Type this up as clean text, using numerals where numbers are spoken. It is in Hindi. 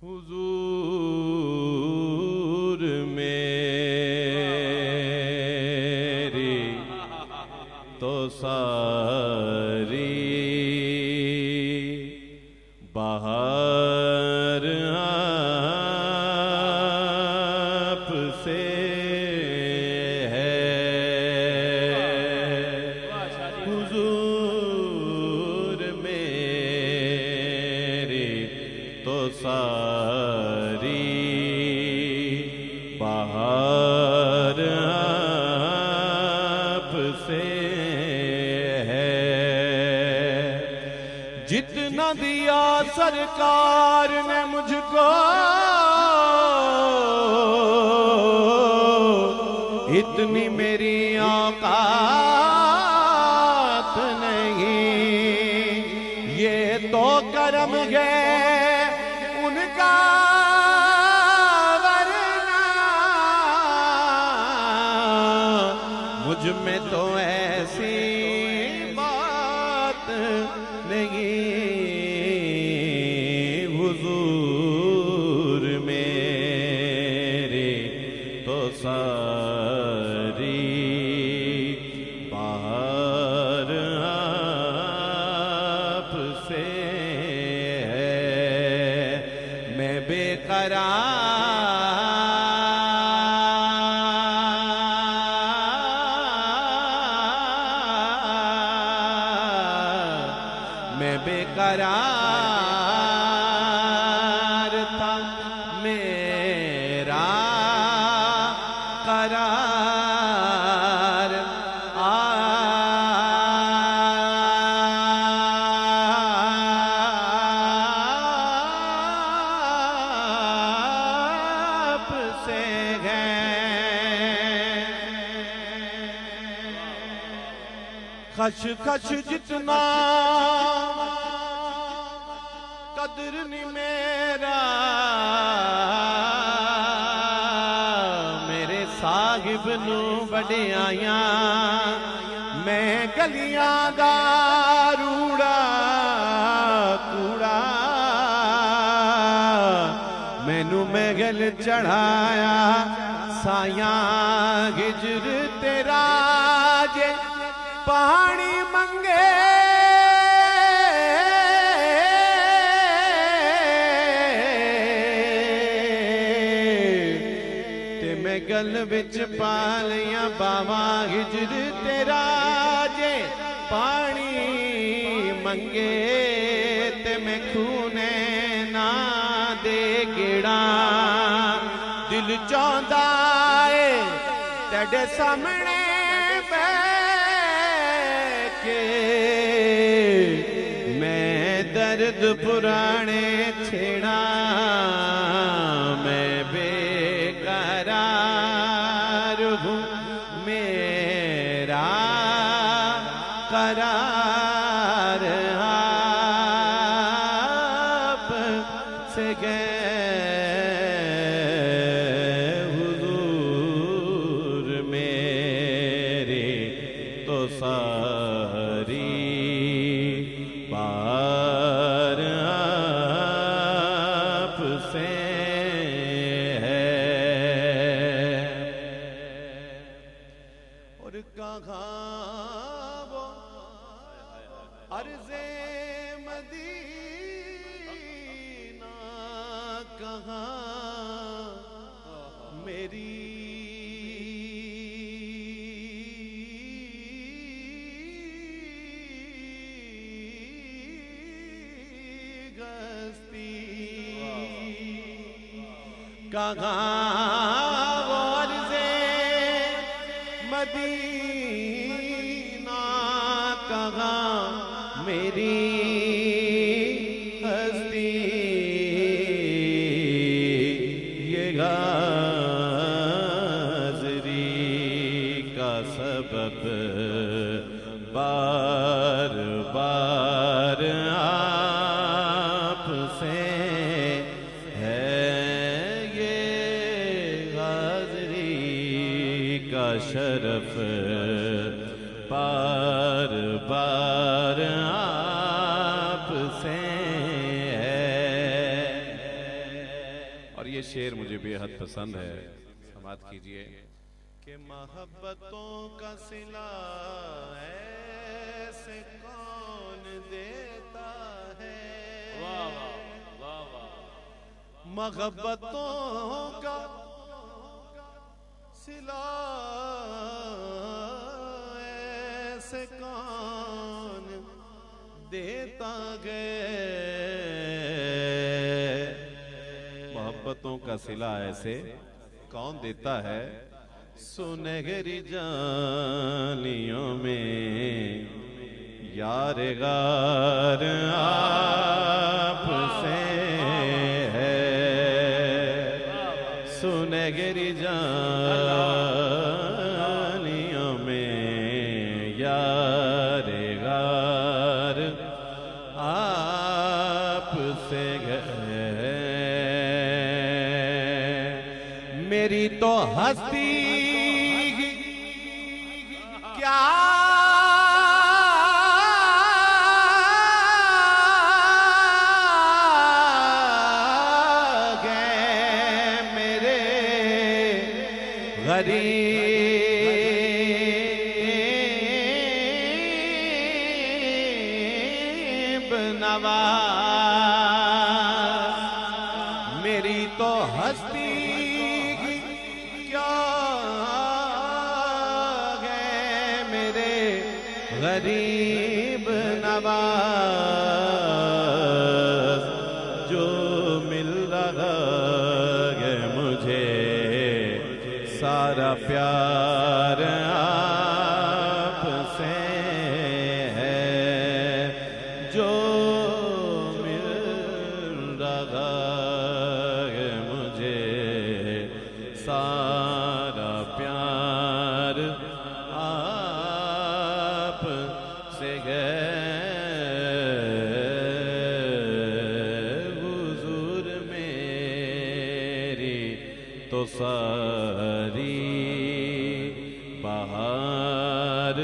हुजूर मेरी तो सारी बाहर आपसे है। हुजूर मेरी तो सारी बाहर आपसे है। जितना दिया सरकार ने मुझको इतनी मेरी औकात नहीं। ये तो करम है उनका, वरना मुझ में तो ऐसी बात नहीं। हुजूर मेरे तो सारी बाहर आपसे है। मैं बेकरार था, मेरा करार आपसे है। खश खश जितना कदर नहीं मेरा, मेरे साहिब नू वडियाया। मैं गलियां दा रूड़ा कूड़ा, मैनू महल चढ़ाया साया। हिजर तेरा जे पानी मंगे गल बिच पालिया बावा। हिजर तेरा जे पानी मंगे ते मैं खूने ना दे गेड़ा। दिल चाहता है तेरे सामने बैठ के मैं दर्द पुराने छेड़ा। मैं बेकरार हूँ, मेरा करार आपसे है। हुजूर मेरे तो सारी बार आपसे कहाँ वो अर्ज़े मदीना, कहाँ मेरी गस्ती। कहाँ वो अर्ज़े मदीना, कहाँ मेरी हस्ती। ये हाज़री का सबब बार बार आपसे है। ये हाज़री का शरफ बार बार आपसे है। ये शेर मुझे बेहद पसंद है, समात कीजिए कि मोहब्बतों का सिला ऐसे कौन देता है, वाह वाह वाह वाह, मोहब्बतों का सिला ऐसे कौन देता है, मोहब्बतों का सिला ऐसे कौन देता है, सुनहरी जालियों में यार गार आपसे है, सुनहरी जालियों में यार गार आपसे है, मेरी तो हस्ती क्या गए मेरे गरीब नवाज, मेरी तो हस्ती गरीब नवाज, जो मिल रहा है मुझे सारा प्यार आपसे है, जो मिल रहा है मुझे सारा प्यार से हुजूर मेरी तो सारी बहार